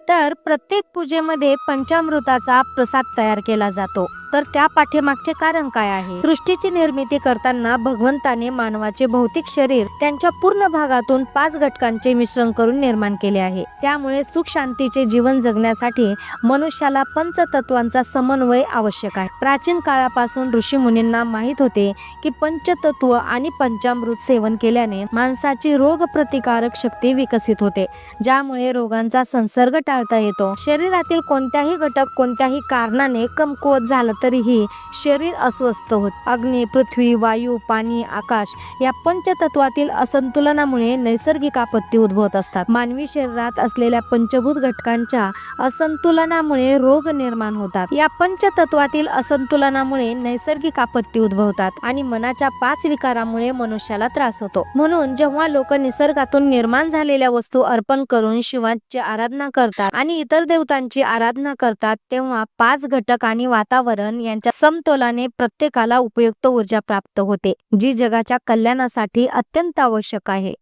तर प्रत्येक पूजेमध्ये पंचामृताचा प्रसाद तयार केला जातो. तर त्या पाठीमागचे कारण काय आहे? सृष्टीची निर्मिती करताना भगवंताने मानवाचे भौतिक शरीर त्यांच्या पूर्ण भागातून 5 घटकांचे मिश्रण करून निर्माण केले आहे. त्यामुळे सुख शांतीचे जीवन जगण्यासाठी मनुष्याला पंचतत्वांचा समन्वय आवश्यक आहे. प्राचीन काळापासून ऋषी मुनींना माहित होते की पंचतत्व आणि पंचामृत सेवन केल्याने माणसाची रोग प्रतिकारक शक्ती विकसित होते, ज्यामुळे रोगांचा संसर्ग टाळता येतो. शरीरातील कोणत्याही घटक कोणत्याही कारणाने कमकुवत झालं तरीही शरीर अस्वस्थ होत. अग्नी, पृथ्वी, वायू, पाणी, आकाश या पंचतत्वातील असंतुलनामुळे नैसर्गिक आपत्ती उद्भवत असतात. मानवी शरीरात असलेल्या पंचभूत घटकांच्या असंतुलनामुळे रोग निर्माण होतात. या पंचतत्वातील असंतुलनामुळे नैसर्गिक आपत्ती उद्भवतात आणि मनाच्या 5 विकारामुळे मनुष्याला त्रास होतो. म्हणून जेव्हा लोक निसर्गातून निर्माण झालेल्या वस्तू अर्पण करून शिवाची आराधना करतात आणि इतर देवतांची आराधना करतात, तेव्हा 5 घटक आणि वातावरण यांच्या समतोलाने प्रत्येकाला उपयुक्त ऊर्जा प्राप्त होते, जी जगाच्या कल्याणासाठी अत्यंत आवश्यक आहे.